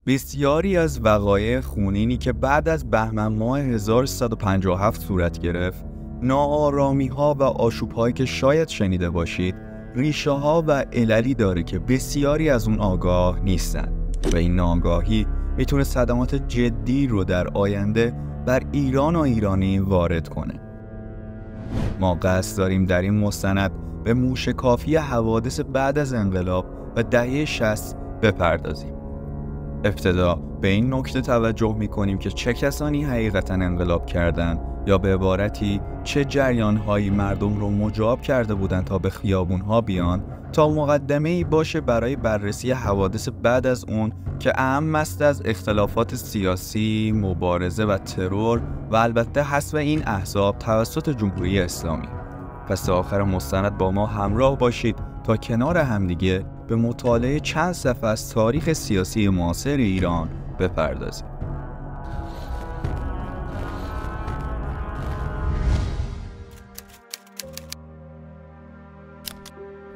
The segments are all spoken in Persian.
بسیاری از وقایع خونینی که بعد از بهمن ماه 1357 صورت گرفت، ناآرامی‌ها و آشوب‌هایی که شاید شنیده باشید، ریشه‌ها و عللی داره که بسیاری از اون آگاه نیستن و این ناآگاهی میتونه صدمات جدی رو در آینده بر ایران و ایرانی وارد کنه. ما قصد داریم در این مستند به موشکافی حوادث بعد از انقلاب و دهه 60 بپردازیم. ابتدا به این نکته توجه می‌کنیم که چه کسانی حقیقتاً انقلاب کردند یا به عبارتی چه جریان‌هایی مردم رو مجاب کرده بودند تا به خیابون‌ها بیان، تا مقدمه‌ای باشه برای بررسی حوادث بعد از اون که اهم است از اختلافات سیاسی، مبارزه و ترور و البته حذف این احزاب توسط جمهوری اسلامی. پس تا آخر مستند با ما همراه باشید تا کنار همدیگه به مطالعه چند صفحه از تاریخ سیاسی معاصر ایران بپردازیم.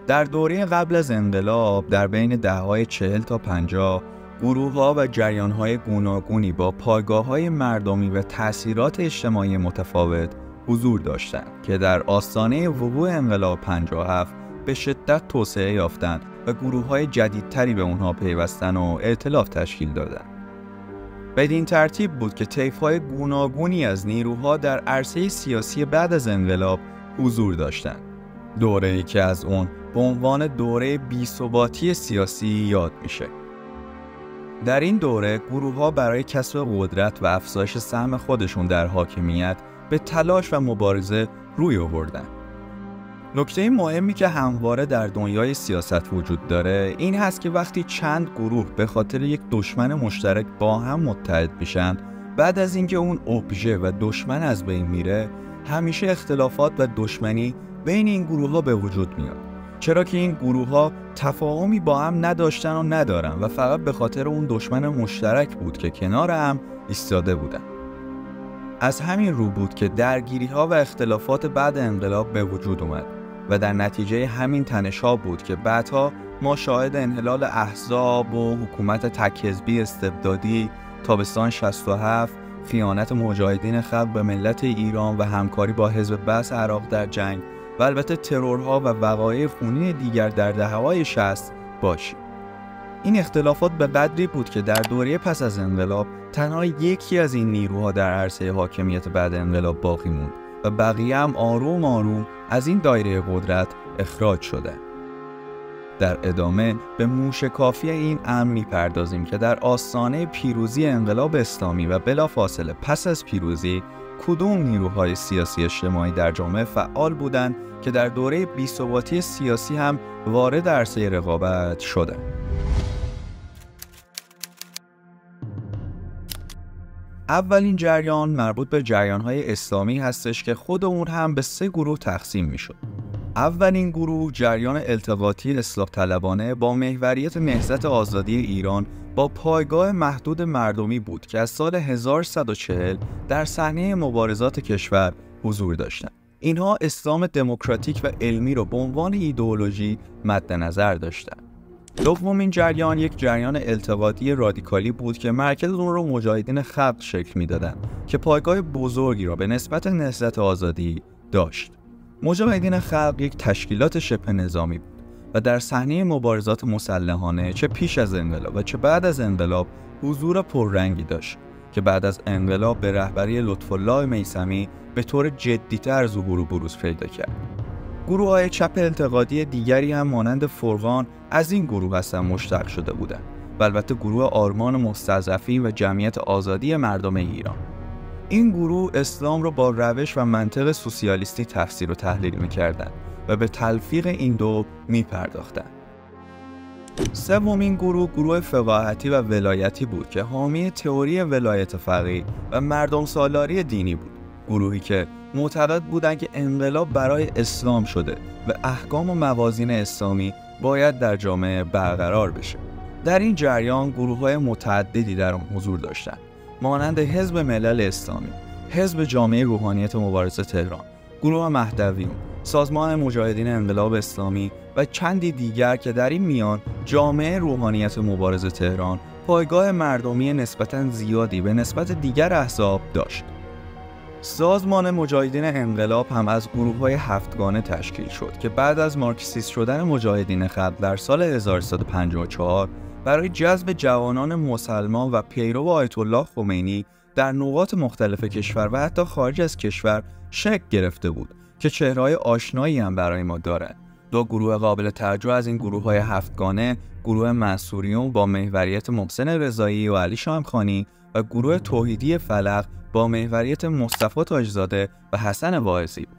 در دوره قبل از انقلاب در بین دهه‌های 40 تا 50 گروه‌ها و جریان‌های گوناگونی با پایگاه‌های مردمی و تأثیرات اجتماعی متفاوت حضور داشتند که در آستانه وقوع انقلاب 57 به شدت توسعه یافتند و گروه‌های جدیدتری به اونها پیوستن و ائتلاف تشکیل دادند. بدین ترتیب بود که طیف‌های گوناگونی از نیروها در عرصه سیاسی بعد از انقلاب حضور داشتند. دوره‌ای که از اون به عنوان دوره بی‌ثباتی سیاسی یاد میشه. در این دوره گروه‌ها برای کسب قدرت و افزایش سهم خودشون در حاکمیت به تلاش و مبارزه روی آوردن. نکته مهمی که همواره در دنیای سیاست وجود داره این هست که وقتی چند گروه به خاطر یک دشمن مشترک با هم متحد میشن، بعد از اینکه اون ابژه و دشمن از بین میره، همیشه اختلافات و دشمنی بین این گروه‌ها به وجود میاد. چرا که این گروه‌ها تفاهمی با هم نداشتن و ندارن و فقط به خاطر اون دشمن مشترک بود که کنار هم ایستاده بودن. از همین رو بود که درگیری‌ها و اختلافات بعد انقلاب به وجود اومد و در نتیجه همین تنش‌ها بود که بعدها ما شاهد انحلال احزاب و حکومت تک‌حزبی استبدادی، تابستان 67، خیانت مجاهدین خلق به ملت ایران و همکاری با حزب بعث عراق در جنگ و البته ترورها و وقایع خونین دیگر در دهه‌های 60 باشیم. این اختلافات به قدری بود که در دوره پس از انقلاب تنها یکی از این نیروها در عرصه حاکمیت بعد انقلاب باقی موند و بقیه هم آروم آروم از این دایره قدرت اخراج شده. در ادامه به موشکافی این امر می‌پردازیم که در آستانه پیروزی انقلاب اسلامی و بلافاصله پس از پیروزی کدوم نیروهای سیاسی اجتماعی در جامعه فعال بودند که در دوره بی‌ثباتی سیاسی هم وارد عرصه رقابت شدند. اولین جریان مربوط به جریان‌های اسلامی هستش که خود اون هم به 3 گروه تقسیم می‌شد. اولین گروه جریان التقاطی اصلاح طلبانه با محوریت نهضت آزادی ایران با پایگاه محدود مردمی بود که از سال 1140 در صحنه مبارزات کشور حضور داشتند. اینها اسلام دموکراتیک و علمی را به عنوان ایدئولوژی مد نظر داشتند. دومین جریان یک جریان التقاطی رادیکالی بود که مرکز اون رو مجاهدین خلق شکل می‌دادند که پایگاه بزرگی را به نسبت نهضت آزادی داشت. مجاهدین خلق یک تشکیلات شبه نظامی بود و در صحنه مبارزات مسلحانه چه پیش از انقلاب و چه بعد از انقلاب حضور پررنگی داشت که بعد از انقلاب به رهبری لطف‌الله میثمی به طور جدی‌تر ظهور و بروز پیدا کرد. گروه‌های چپ التقاطی دیگری هم مانند فرقان از این گروه هستن مشتق شده بودند و البته گروه آرمان مستضعفین و جمعیت آزادی مردم ایران. این گروه اسلام را با روش و منطق سوسیالیستی تفسیر و تحلیل می‌کردند و به تلفیق این دو می‌پرداختند. سومین گروه فقاهتی و ولایتی بود که حامی تئوری ولایت فقیه و مردم سالاری دینی بود. گروهی که معتقد بودند که انقلاب برای اسلام شده و احکام و موازین اسلامی باید در جامعه برقرار بشه. در این جریان گروه‌های متعددی در آن حضور داشتند، مانند حزب ملل اسلامی، حزب جامعه روحانیت مبارزه تهران، گروه مهدویون، سازمان مجاهدین انقلاب اسلامی و چندی دیگر که در این میان جامعه روحانیت مبارزه تهران پایگاه مردمی نسبتاً زیادی به نسبت دیگر احزاب داشت. سازمان مجاهدین انقلاب هم از گروه‌های هفتگانه تشکیل شد که بعد از مارکسیست شدن مجاهدین خلق در سال 1354 برای جذب جوانان مسلمان و پیرو آیت الله خمینی در نقاط مختلف کشور و حتی خارج از کشور شکل گرفته بود که چهره‌های آشنایی هم برای ما دارند. دو گروه قابل توجه از این گروه‌های هفتگانه، گروه منصوریون با محوریت محسن رضایی و علی شامخانی و گروه توحیدی فلق با محوریت مصطفی تاجزاده و حسن واعظی بود.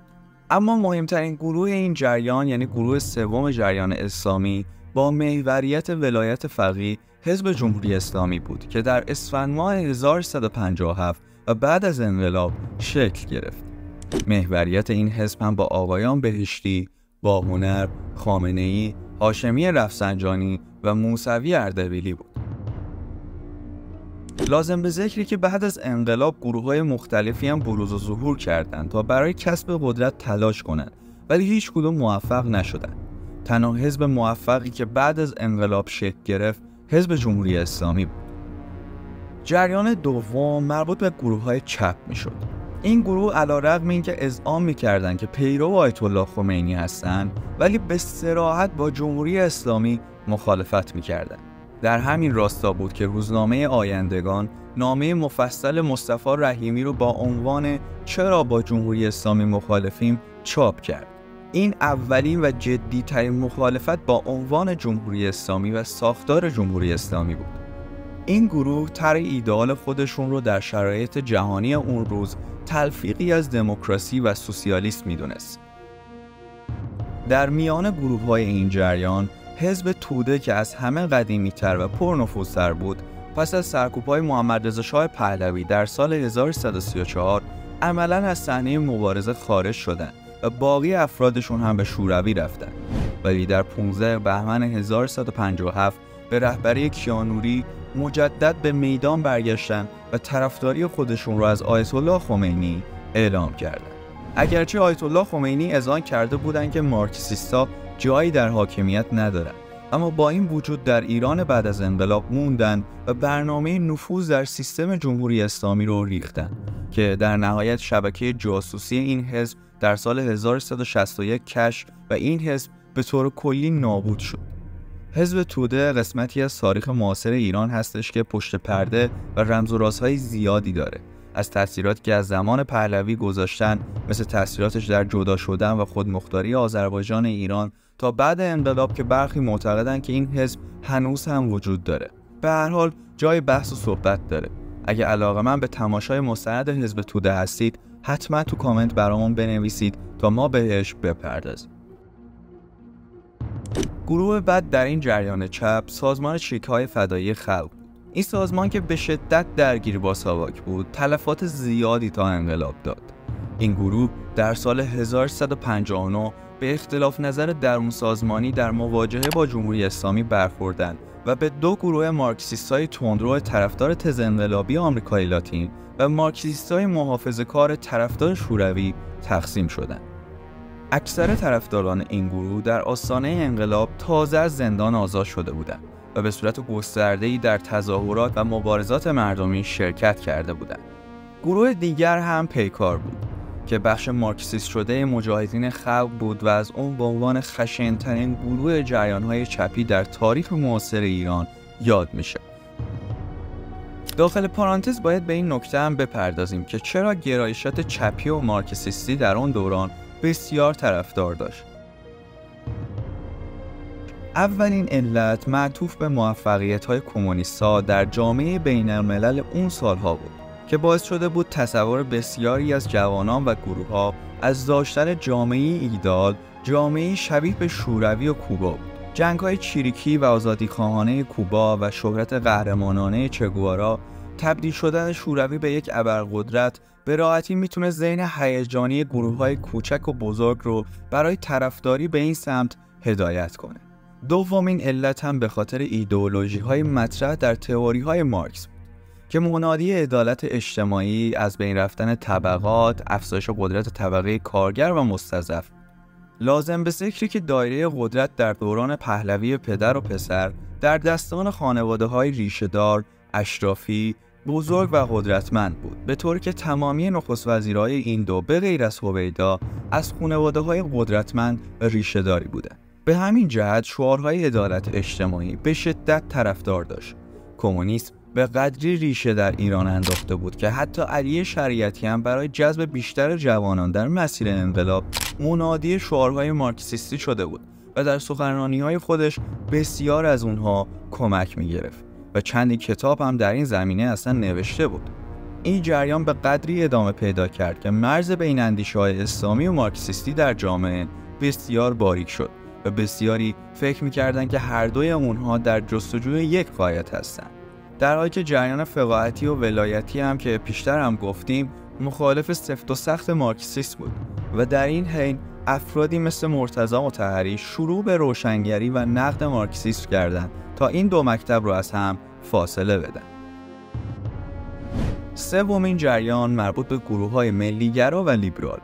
اما مهمترین گروه این جریان، یعنی گروه سوم جریان اسلامی با محوریت ولایت فقیه حزب جمهوری اسلامی بود که در اسفند ماه 1357 و بعد از انقلاب شکل گرفت. محوریت این حزب هم با آقایان بهشتی، باهنر، خامنه‌ای، هاشمی رفسنجانی و موسوی اردبیلی بود. لازم به ذکری که بعد از انقلاب گروه‌های مختلفی هم بروز و ظهور کردند تا برای کسب قدرت تلاش کنند، ولی هیچ کدوم موفق نشدند. تنها حزب موفقی که بعد از انقلاب شکل گرفت حزب جمهوری اسلامی بود. جریان دوم مربوط به گروه‌های چپ میشد. این گروه علیرغم اینکه اذعان می‌کردند که پیرو آیت الله خمینی هستند، ولی به صراحت با جمهوری اسلامی مخالفت می‌کردند. در همین راستا بود که روزنامه آیندگان نامه مفصل مصطفی رحیمی رو با عنوان چرا با جمهوری اسلامی مخالفیم چاپ کرد. این اولین و جدی‌ترین مخالفت با عنوان جمهوری اسلامی و ساختار جمهوری اسلامی بود. این گروه طرح ایدئال خودشون رو در شرایط جهانی اون روز تلفیقی از دموکراسی و سوسیالیسم میدونست. در میان گروه‌های این جریان حزب توده که از همه قدیمی‌تر و پرنفوذتر بود، پس از سرکوب‌های محمدرضا شاه پهلوی در سال 1334 عملاً از صحنه مبارزه خارج شدند و باقی افرادشون هم به شوروی رفتند. ولی در 15 بهمن 1157 به رهبری کیانوری مجدد به میدان برگشتن و طرفداری خودشون رو از آیت الله خمینی اعلام کردند. اگرچه آیت الله خمینی اذعان کرده بودند که مارکسیستا جایی در حاکمیت ندارند، اما با این وجود در ایران بعد از انقلاب موندن و برنامه نفوذ در سیستم جمهوری اسلامی رو ریختن که در نهایت شبکه جاسوسی این حزب در سال 1361 کشف و این حزب به طور کلی نابود شد. حزب توده قسمتی از تاریخ معاصر ایران هستش که پشت پرده و رمز و رازهای زیادی داره، از تأثیراتی که از زمان پهلوی گذاشتن، مثل تأثیراتش در جدا شدن و خودمختاری آذربایجان ایران، تا بعد انقلاب که برخی معتقدن که این حزب هنوز هم وجود داره. به هر حال جای بحث و صحبت داره. اگه علاقه‌مند به تماشای مستند حزب توده هستید، حتما تو کامنت برامون بنویسید تا ما بهش بپردازیم. گروه بعد در این جریان چپ سازمان چریک‌های فدایی خلق. این سازمان که به شدت درگیر با ساواک بود، تلفات زیادی تا انقلاب داد. این گروه در سال 1359 به اختلاف نظر درون‌سازمانی در مواجهه با جمهوری اسلامی برخوردند و به دو گروه مارکسیستای تندرو طرفدار تز انقلابی آمریکای لاتین و مارکسیستای محافظه‌کار طرفدار شوروی تقسیم شدند. اکثر طرفداران این گروه در آستانه انقلاب تازه از زندان آزاد شده بودند و به صورت گسترده‌ای در تظاهرات و مبارزات مردمی شرکت کرده بودند. گروه دیگر هم پیکار بود که بخش مارکسیست شده مجاهدین خلق بود و از اون به عنوان خشن‌ترین گروه جریان‌های چپی در تاریخ معاصر ایران یاد میشه. داخل پرانتز باید به این نکته هم بپردازیم که چرا گرایشات چپی و مارکسیستی در اون دوران بسیار طرفدار داشت. اولین علت معطوف به موفقیت‌های کمونیست‌ها در جامعه بین‌الملل اون سالها بود که باعث شده بود تصور بسیاری از جوانان و گروه‌ها از داشتن جامعه ایدئال، جامعه شبیه به شوروی و کوبا بود. جنگ‌های چریکی و آزادیخواهانه کوبا و شهرت قهرمانانه چگوارا، تبدیل شدن شوروی به یک ابرقدرت به راحتی میتونه ذهن هیجانی گروه‌های کوچک و بزرگ رو برای طرفداری به این سمت هدایت کنه. دومین علت هم به خاطر ایدئولوژی‌های مطرح در تئوری‌های مارکس بود که منادی عدالت اجتماعی، از بین رفتن طبقات، افزایش قدرت طبقه کارگر و مستضعف. لازم به ذکری که دایره قدرت در دوران پهلوی پدر و پسر در دستان خانواده‌های ریشه‌دار، اشرافی، بزرگ و قدرتمند بود، به طوری که تمامی نخست وزیرای این دو به غیر از هویدا از خانواده‌های قدرتمند و ریشه‌داری بودند. به همین جهت شعارهای عدالت اجتماعی به شدت طرفدار داشت. کمونیسم به قدری ریشه در ایران انداخته بود که حتی علی شریعتی هم برای جذب بیشتر جوانان در مسیر انقلاب منادی شعارهای مارکسیستی شده بود و در سخنرانی‌های خودش بسیار از اونها کمک می‌گرفت و چندی کتاب هم در این زمینه اصلا نوشته بود. این جریان به قدری ادامه پیدا کرد که مرز بین اندیشه‌های اسلامی و مارکسیستی در جامعه بسیار باریک شد و بسیاری فکر می‌کردند که هر دوی اونها در جستجوی یک غایت هستند. در حالی که جریان فقاهتی و ولایتی هم که پیشتر هم گفتیم مخالف سفت و سخت مارکسیست بود و در این حین افرادی مثل مرتضی مطهری شروع به روشنگری و نقد مارکسیسم کردند تا این دو مکتب رو از هم فاصله بدن. سومین جریان مربوط به گروه‌های ملی‌گرا و لیبرال.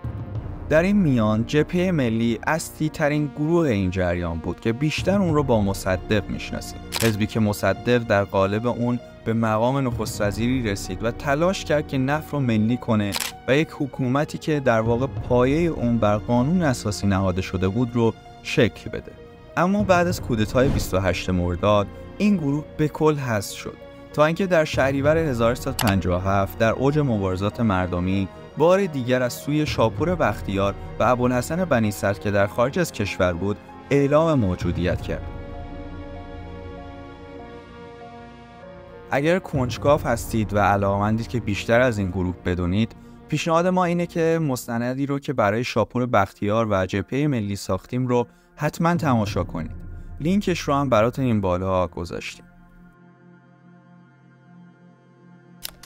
در این میان جبهه ملی اصلی ترین گروه این جریان بود که بیشتر اون رو با مصدق میشناسیم. حزبی که مصدق در قالب اون به مقام نخست وزیری رسید و تلاش کرد که نفت رو ملی کنه و یک حکومتی که در واقع پایه اون بر قانون اساسی نهاده شده بود رو شکل بده. اما بعد از کودتای 28 مرداد این گروه به کل حذف شد تا اینکه در شهریور 1357 در اوج مبارزات مردمی بار دیگر از سوی شاپور بختیار و ابوالحسن بنی صدر که در خارج از کشور بود اعلام موجودیت کرد. اگر کنجکاو هستید و علاقه‌مندید که بیشتر از این گروه بدونید، پیشنهاد ما اینه که مستندی رو که برای شاپور بختیار و جبهه ملی ساختیم رو حتما تماشا کنید. لینکش رو هم براتون این بالا گذاشتیم.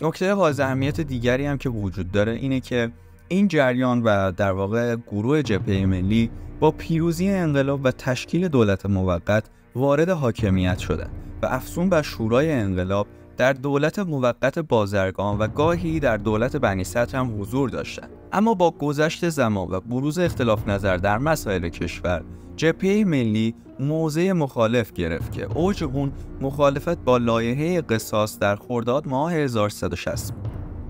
نکته حائز اهمیت دیگری هم که وجود داره اینه که این جریان و در واقع گروه جبهه ملی با پیروزی انقلاب و تشکیل دولت موقت وارد حاکمیت شدند و افزون بر شورای انقلاب در دولت موقت بازرگان و گاهی در دولت بنی صدر هم حضور داشتند. اما با گذشت زمان و بروز اختلاف نظر در مسائل کشور، جبهه ملی موضع مخالف گرفت که اوج اون مخالفت با لایحه قصاص در خرداد ماه 1360.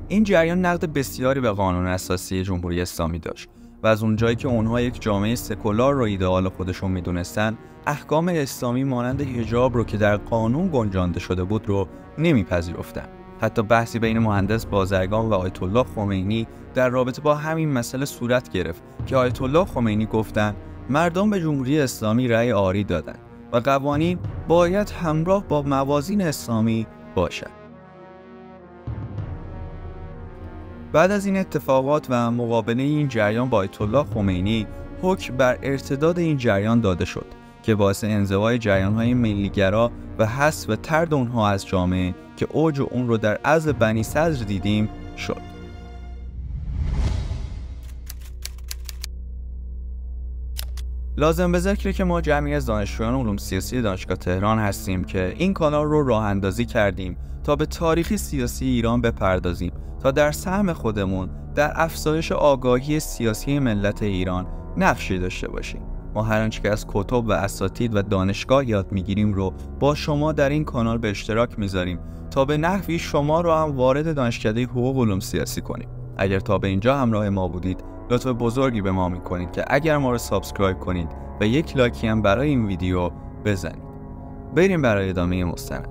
این جریان نقد بسیاری به قانون اساسی جمهوری اسلامی داشت و از اونجایی که اونها یک جامعه سکولار رو ایدئال خودشون میدونستن، احکام اسلامی مانند حجاب رو که در قانون گنجانده شده بود رو نمیپذیرفتن. حتی بحثی بین مهندس بازرگان و آیت الله خمینی در رابطه با همین مسئله صورت گرفت که آیت الله خمینی گفتن مردم به جمهوری اسلامی رأی آری دادند و قوانین باید همراه با موازین اسلامی باشد. بعد از این اتفاقات و مقابله این جریان با آیت الله خمینی، حکم بر ارتداد این جریان داده شد که باعث انزوای جریان‌های ملی‌گرا و حذف و طرد اونها از جامعه که اوج اون رو در عزل بنی صدر دیدیم شد. لازم به ذکره که ما جمعی از دانشجویان علوم سیاسی دانشگاه تهران هستیم که این کانال رو راه اندازی کردیم تا به تاریخ سیاسی ایران بپردازیم تا در سهم خودمون در افزایش آگاهی سیاسی ملت ایران نقشی داشته باشیم. ما هر آنچه که از کتب و اساتید و دانشگاه یاد میگیریم رو با شما در این کانال به اشتراک میذاریم تا به نحوی شما رو هم وارد دانشکده حقوق علوم سیاسی کنیم. اگر تا به اینجا همراه ما بودید، لطف بزرگی به ما میکنید که اگر ما رو سابسکرایب کنید و یک لایکی هم برای این ویدیو بزنید. بریم برای ادامه مستند.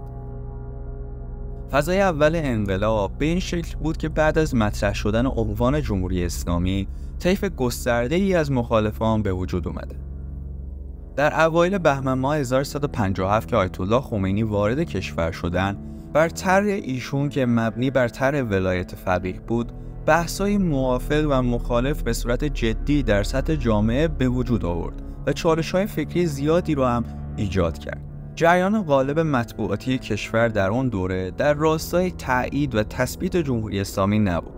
فضای اول انقلاب به این شکل بود که بعد از مطرح شدن عنوان جمهوری اسلامی، طیف گسترده‌ای از مخالفان به وجود اومده. در اوایل بهمن ماه 1357 که آیت الله خمینی وارد کشور شدن، بر طرح ایشون که مبنی بر طرح ولایت فقیه بود، بحث‌های موافق و مخالف به صورت جدی در سطح جامعه به وجود آورد و چالش‌های فکری زیادی رو هم ایجاد کرد. جریان غالب مطبوعاتی کشور در اون دوره در راستای تأیید و تثبیت جمهوری اسلامی نبود.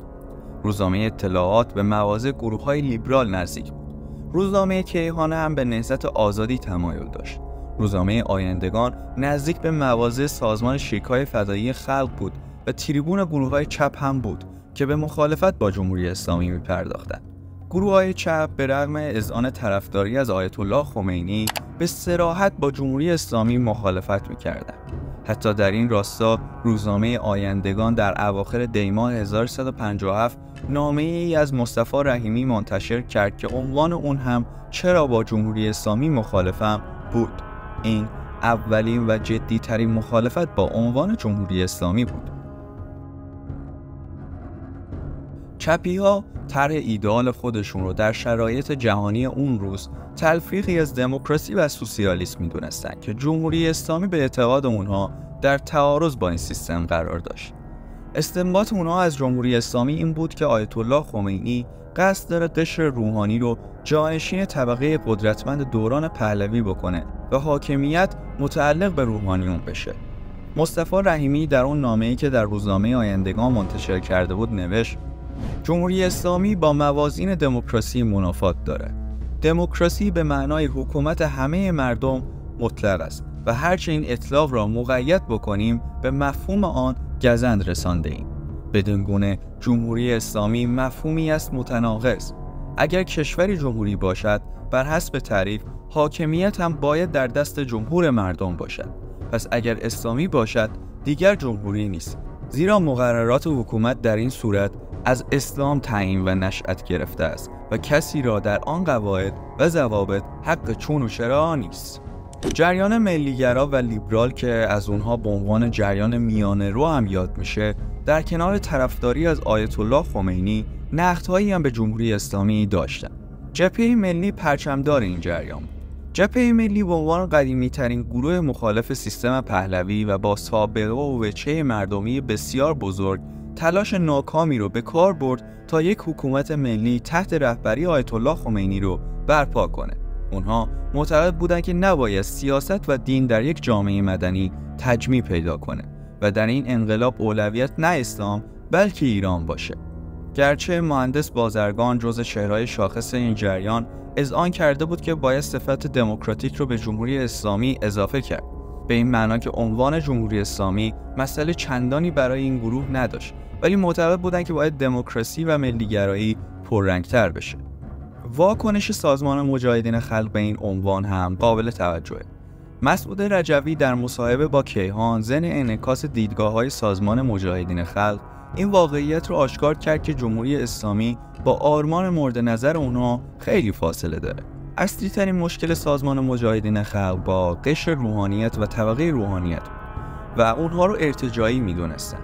روزنامه اطلاعات به مواضع گروه‌های لیبرال نزدیک بود. روزنامه کیهان هم به نهضت آزادی تمایل داشت. روزنامه آیندگان نزدیک به مواضع سازمان شریک‌های فدایی خلق بود و تریبون گروه‌های چپ هم بود که به مخالفت با جمهوری اسلامی می‌پرداختند. گروه‌های چپ به رغم اذعان طرفداری از آیت الله خمینی به صراحت با جمهوری اسلامی مخالفت می‌کردند. حتی در این راستا روزنامه آیندگان در اواخر دی‌ماه 1357 نامه‌ای از مصطفی رحیمی منتشر کرد که عنوان اون هم چرا با جمهوری اسلامی مخالفم بود. این اولین و جدی‌ترین مخالفت با عنوان جمهوری اسلامی بود. چپی‌ها طرح ایدئال خودشون رو در شرایط جهانی اون روز تلفیقی از دموکراسی و سوسیالیسم می‌دونستن که جمهوری اسلامی به اعتقاد اونها در تعارض با این سیستم قرار داشت. استنباط اونها از جمهوری اسلامی این بود که آیت الله خمینی قصد داره قشر روحانی رو جانشین طبقه قدرتمند دوران پهلوی بکنه و حاکمیت متعلق به روحانیون بشه. مصطفی رحیمی در اون نامه‌ای که در روزنامه آیندگان منتشر کرده بود نوشت: جمهوری اسلامی با موازین دموکراسی منافات داره. دموکراسی به معنای حکومت همه مردم مطلق است و هرچه این اطلاق را مقید بکنیم به مفهوم آن گزند رسانده ایم. بدین گونه جمهوری اسلامی مفهومی است متناقض. اگر کشوری جمهوری باشد، بر حسب تعریف حاکمیت هم باید در دست جمهور مردم باشد. پس اگر اسلامی باشد دیگر جمهوری نیست، زیرا مقررات حکومت در این صورت از اسلام تعیین و نشأت گرفته است و کسی را در آن قواعد و ضوابط حق چون و چرا نیست. جریان ملیگرا و لیبرال که از اونها به عنوان جریان میانه رو هم یاد میشه، در کنار طرفداری از آیت الله خمینی نقدهایی هم به جمهوری اسلامی داشتند. جبهه ملی پرچمدار این جریان. جبهه ملی به عنوان قدیمی ترین گروه مخالف سیستم پهلوی و با سابقه و وجهه مردمی بسیار بزرگ تلاش ناکامی رو به کار برد تا یک حکومت ملی تحت رهبری آیت الله خمینی رو برپا کنه. اونها معتقد بودند که نباید سیاست و دین در یک جامعه مدنی تجمیع پیدا کنه و در این انقلاب اولویت نه اسلام بلکه ایران باشه. گرچه مهندس بازرگان جزء چهره‌های شاخص این جریان اذعان کرده بود که باید صفت دموکراتیک رو به جمهوری اسلامی اضافه کرد، به این معنا که عنوان جمهوری اسلامی مسئله چندانی برای این گروه نداشت، ولی معتقد بودند که باید دموکراسی و ملیگرایی پررنگ‌تر بشه. واکنش سازمان مجاهدین خلق به این عنوان هم قابل توجهه. مسعود رجوی در مصاحبه با کیهان ضمن انعکاس دیدگاه‌های سازمان مجاهدین خلق این واقعیت رو آشکار کرد که جمهوری اسلامی با آرمان مورد نظر اونها خیلی فاصله داره. اصلی ترین مشکل سازمان مجاهدین خلق با قشر روحانیت و طبقه روحانیت و اونها رو ارتجاعی میدونستن.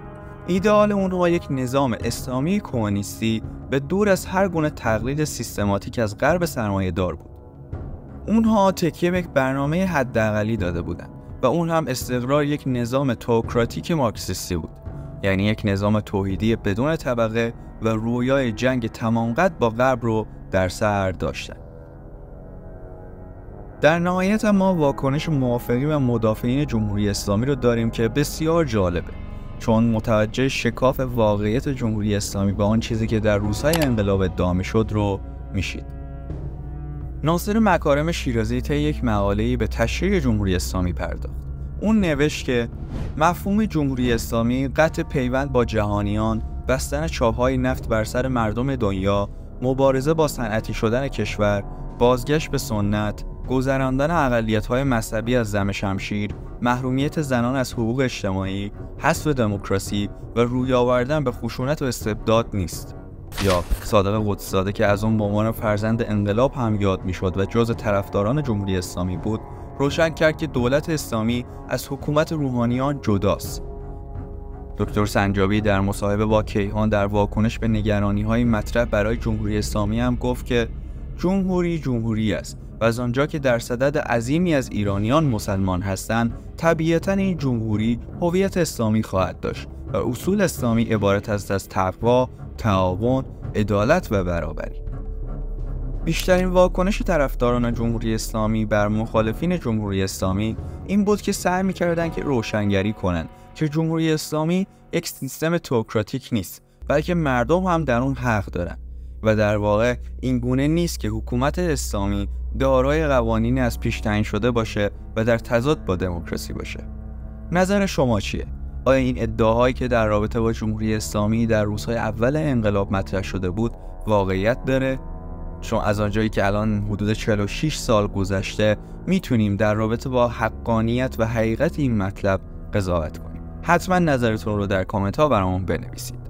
ایدئال اونها یک نظام اسلامی کمونیستی به دور از هر گونه تقلید سیستماتیک از غرب سرمایه‌دار بود. اونها تکیه به برنامه حداقلی داده بودند و اون هم استقرار یک نظام تئوکراتیک مارکسیستی بود، یعنی یک نظام توحیدی بدون طبقه و رویای جنگ تمام قد با غرب رو در سر داشتند. در نهایت ما واکنش موافقین و مدافعین جمهوری اسلامی رو داریم که بسیار جالبه، چون متوجه شکاف واقعیت جمهوری اسلامی با آن چیزی که در روزهای انقلاب ادعا می‌شد رو میشید. ناصر مکارم شیرازی طی یک مقاله‌ای به تشریح جمهوری اسلامی پرداخت. اون نوشت که مفهوم جمهوری اسلامی قطع پیوند با جهانیان، بستن چاه‌های نفت بر سر مردم دنیا، مبارزه با صنعتی شدن کشور، بازگشت به سنت، گذراندن اقلیت‌های مذهبی از دم شمشیر، محرومیت زنان از حقوق اجتماعی، حذف دموکراسی و روی آوردن به خشونت و استبداد نیست. یا صادق قدس‌زاده که از اون به عنوان فرزند انقلاب هم یاد میشد و جزء طرفداران جمهوری اسلامی بود، روشن کرد که دولت اسلامی از حکومت روحانیان جداست. دکتر سنجابی در مصاحبه با کیهان در واکنش به نگرانی‌های مطرح برای جمهوری اسلامی هم گفت که جمهوری است و از آنجا که در صدد عظیمی از ایرانیان مسلمان هستند، طبیعتاً این جمهوری هویت اسلامی خواهد داشت و اصول اسلامی عبارت است از تقوا، تعاون، عدالت و برابری. بیشترین واکنش طرفداران جمهوری اسلامی بر مخالفین جمهوری اسلامی این بود که سعی می‌کردند که روشنگری کنند که جمهوری اسلامی یک سیستم تئوکراتیک نیست، بلکه مردم هم در اون حق دارند و در واقع این گونه نیست که حکومت اسلامی دارای قوانین از پیش تعیین شده باشه و در تضاد با دموکراسی باشه. نظر شما چیه؟ آیا این ادعاهایی که در رابطه با جمهوری اسلامی در روزهای اول انقلاب مطرح شده بود واقعیت داره چون از آنجایی که الان حدود 46 سال گذشته میتونیم در رابطه با حقانیت و حقیقت این مطلب قضاوت کنیم. حتما نظرتون رو در کامنت ها برامون بنویسید.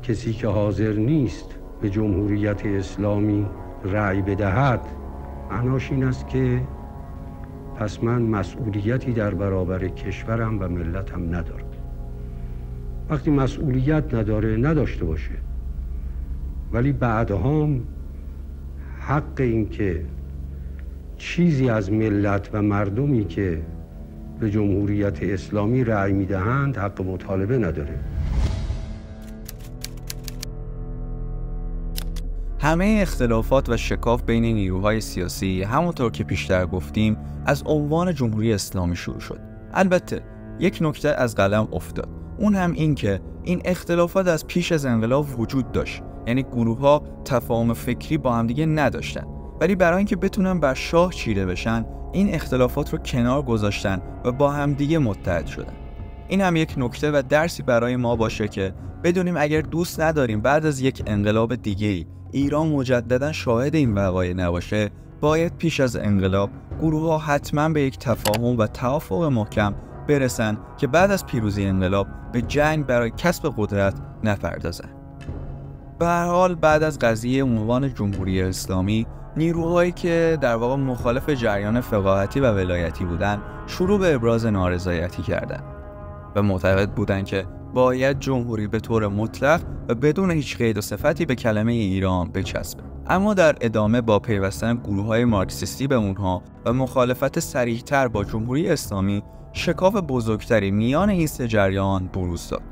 کسی که حاضر نیست به جمهوریت اسلامی رأی بدهد، معناش این است که پس من مسئولیتی در برابر کشورم و ملتم ندارم. وقتی مسئولیت نداشته باشه، ولی بعدها حق این که چیزی از ملت و مردمی که به جمهوریت اسلامی رأی میدهند حق مطالبه نداره. همه اختلافات و شکاف بین نیروهای سیاسی همونطور که پیشتر گفتیم از عنوان جمهوری اسلامی شروع شد. البته یک نکته از قلم افتاد، اون هم این که این اختلافات از پیش از انقلاب وجود داشت، یعنی گروه‌ها تفاهم فکری با همدیگه نداشتن، ولی برای اینکه بتونن بر شاه چیره بشن این اختلافات رو کنار گذاشتن و با همدیگه متحد شدن. این هم یک نکته و درسی برای ما باشه که بدونیم اگر دوست نداریم بعد از یک انقلاب دیگه‌ای ایران مجددا شاهد این وقایع نباشه، باید پیش از انقلاب گروه‌ها حتما به یک تفاهم و توافق محکم برسن که بعد از پیروزی انقلاب به جنگ برای کسب قدرت نپردازن. به هر حال بعد از قضیه عنوان جمهوری اسلامی، نیروهایی که در واقع مخالف جریان فقاهتی و ولایتی بودن شروع به ابراز نارضایتی کردند و معتقد بودند که باید جمهوری به طور مطلق و بدون هیچ قید و صفتی به کلمه ایران بچسبه. اما در ادامه با پیوستن گروه‌های مارکسیستی به اونها و مخالفت صریح‌تر با جمهوری اسلامی، شکاف بزرگتری میان این سه جریان بروز داد.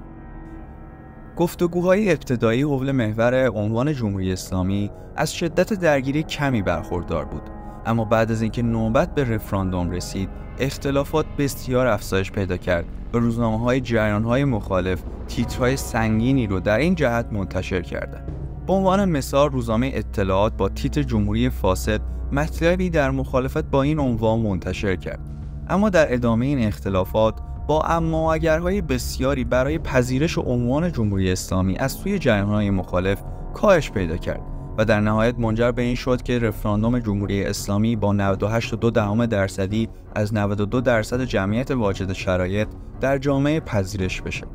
گفتگوهای ابتدایی حول محور عنوان جمهوری اسلامی از شدت درگیری کمی برخوردار بود، اما بعد از اینکه نوبت به رفراندوم رسید، اختلافات بسیار افزایش پیدا کرد و روزنامه‌های جریان‌های مخالف تیترهای سنگینی رو در این جهت منتشر کردند. به عنوان مثال روزنامه اطلاعات با تیتر جمهوری فاسد مطلبی در مخالفت با این عنوان منتشر کرد. اما در ادامه این اختلافات با اما اگرهای بسیاری برای پذیرش عنوان جمهوری اسلامی از سوی جریان‌های مخالف کاهش پیدا کرد و در نهایت منجر به این شد که رفراندوم جمهوری اسلامی با 98.2% از 92% جمعیت واجد شرایط در جامعه پذیرش بشه.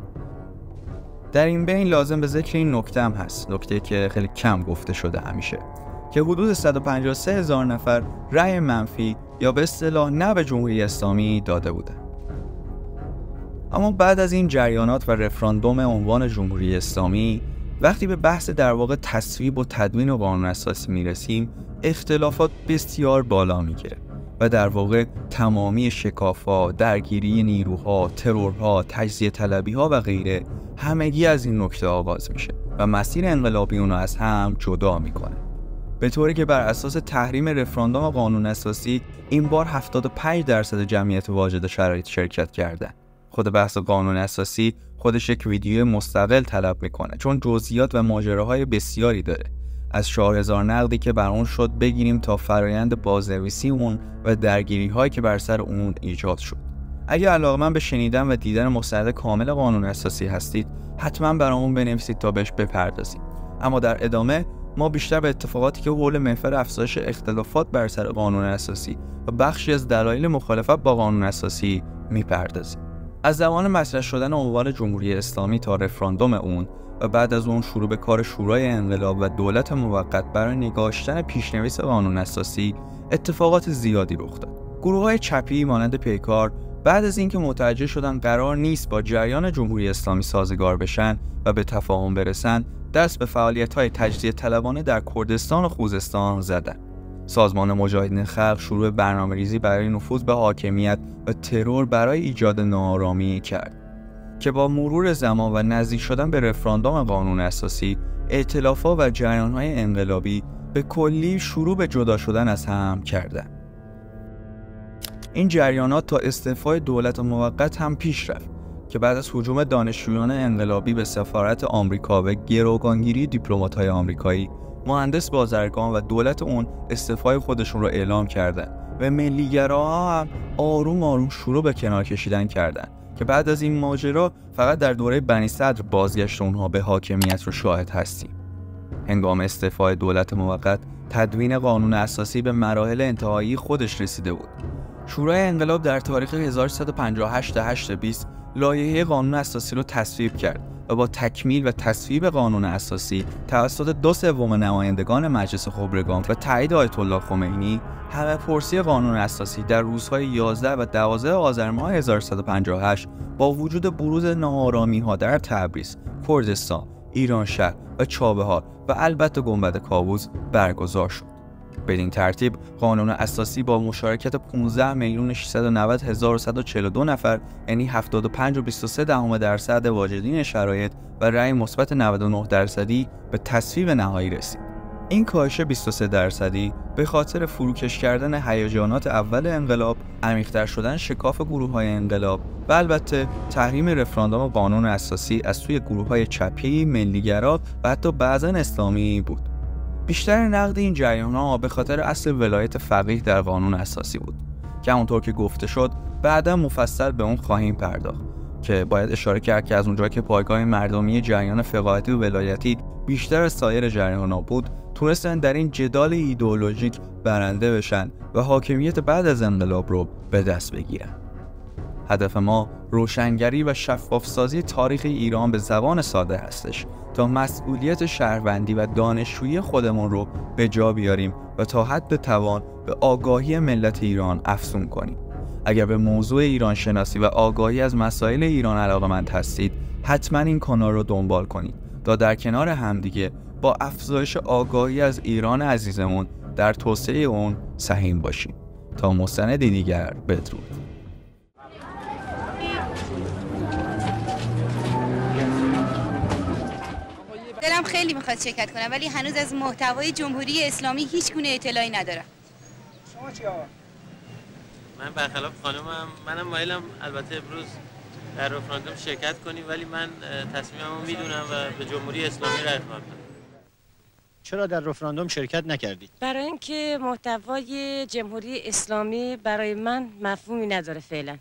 در این بین لازم به ذکر این نکته هم هست، نکته که خیلی کم گفته شده همیشه، که حدود 153,000 نفر رأی منفی یا به اصطلاح نه به جمهوری اسلامی داده بودند. اما بعد از این جریانات و رفراندوم عنوان جمهوری اسلامی، وقتی به بحث در واقع تصویب و تدوین و قانون اساسی میرسیم، اختلافات بسیار بالا میگیره و در واقع تمامی شکاف‌ها، درگیری نیروها، ترورها، تجزیه طلبی‌ها و غیره همگی از این نکته آغاز میشه و مسیر انقلابی اونو از هم جدا میکنه. به طوری که بر اساس تحریم رفراندوم قانون اساسی این بار 75% جمعیت واجد شرایط شرکت کردن. خود بحث قانون اساسی خودش یک ویدیو مستقل طلب میکنه، چون جزئیات و ماجراهای بسیاری داره. از 4,000 نقدی که بر اون شد بگیریم تا فرایند بازنویسی اون و درگیری هایی که بر سر اون ایجاد شد. اگه علاقه‌مند به شنیدن و دیدن مستند کامل قانون اساسی هستید، حتما برامون بنویسید تا بهش بپردازیم. اما در ادامه ما بیشتر به اتفاقاتی که حول محور افزایش اختلافات بر سر قانون اساسی و بخشی از دلایل مخالفت با قانون اساسی میپردازیم. از زمان مطرح شدن عنوان جمهوری اسلامی تا رفراندوم اون و بعد از اون شروع به کار شورای انقلاب و دولت موقت برای نگاشتن پیشنویس قانون اساسی، اتفاقات زیادی رخ داد. گروه‌های چپی مانند پیکار بعد از اینکه متوجه شدن قرار نیست با جریان جمهوری اسلامی سازگار بشن و به تفاهم برسن، دست به فعالیت‌های تجزیه طلبانه در کردستان و خوزستان زدند. سازمان مجاهدین خلق شروع به برنامه‌ریزی برای نفوذ به حاکمیت و ترور برای ایجاد ناآرامی کرد که با مرور زمان و نزدیک شدن به رفراندوم قانون اساسی، ائتلاف‌ها و جریان‌های انقلابی به کلی شروع به جدا شدن از هم کردند. این جریانات تا استعفای دولت موقت هم پیش رفت که بعد از هجوم دانشجویان انقلابی به سفارت آمریکا و گروگانگیری دیپلمات‌های آمریکایی، مهندس بازرگان و دولت اون استعفای خودشون رو اعلام کردن و ملیگراها هم آروم آروم شروع به کنار کشیدن کردن که بعد از این ماجرا فقط در دوره بنی صدر بازگشت اونها به حاکمیت رو شاهد هستیم. هنگام استعفای دولت موقت تدوین قانون اساسی به مراحل انتهایی خودش رسیده بود. شورای انقلاب در تاریخ 1158/8/20 لایحه قانون اساسی رو تصویب کرد و با تکمیل و تصویب قانون اساسی توسط 2/3 نمایندگان مجلس خبرگان و تایید آیت الله خمینی، همه پرسی قانون اساسی در روزهای 11 و 12 آذر ماه 1158 با وجود بروز ناآرامی‌ها در تبریز، کردستان، ایرانشهر و چابهار و البته گنبد کاووس برگزار شد. بدین ترتیب قانون اساسی با مشارکت 15,690,142 نفر، یعنی 75.23% واجدین شرایط و رأی مثبت 99% به تصویب نهایی رسید. این کاهش 23% به خاطر فروکش کردن هیجانات اول انقلاب، عمیق‌تر شدن شکاف گروه‌های انقلاب و البته تحریم رفراندوم قانون اساسی از سوی گروه‌های چپی، ملی‌گرا و حتی بعضاً اسلامی بود. بیشتر نقد این جریان‌ها به خاطر اصل ولایت فقیه در قانون اساسی بود که همونطور که گفته شد بعداً مفصل به اون خواهیم پرداخت که باید اشاره کرد که از اونجایی که پایگاه مردمی جریان فقاهتی و ولایتی بیشتر از سایر جریان‌ها بود، تونستن در این جدال ایدئولوژیک برنده بشن و حاکمیت بعد از انقلاب رو به دست بگیرن. هدف ما روشنگری و شفاف‌سازی تاریخ ایران به زبان ساده هستش تا مسئولیت شهروندی و دانشجویی خودمون رو به جا بیاریم و تا حد توان به آگاهی ملت ایران افزون کنیم. اگر به موضوع ایران شناسی و آگاهی از مسائل ایران علاقه‌مند هستید، حتما این کانال رو دنبال کنید تا در کنار همدیگه با افزایش آگاهی از ایران عزیزمون در توسعه اون سهیم باشیم. تا مستندی دیگر، بدرود. دلم خیلی میخواد شرکت کنم ولی هنوز از محتوای جمهوری اسلامی هیچ گونه اطلاعی ندارم. شما چی آقا؟ من برخلاف خانمم، منم مایلم البته امروز در رفراندوم شرکت کنیم، ولی من تصمیممو میدونم و به جمهوری اسلامی رای خواهم داد. چرا در رفراندوم شرکت نکردید؟ برای اینکه محتوای جمهوری اسلامی برای من مفهومی نداره فعلا.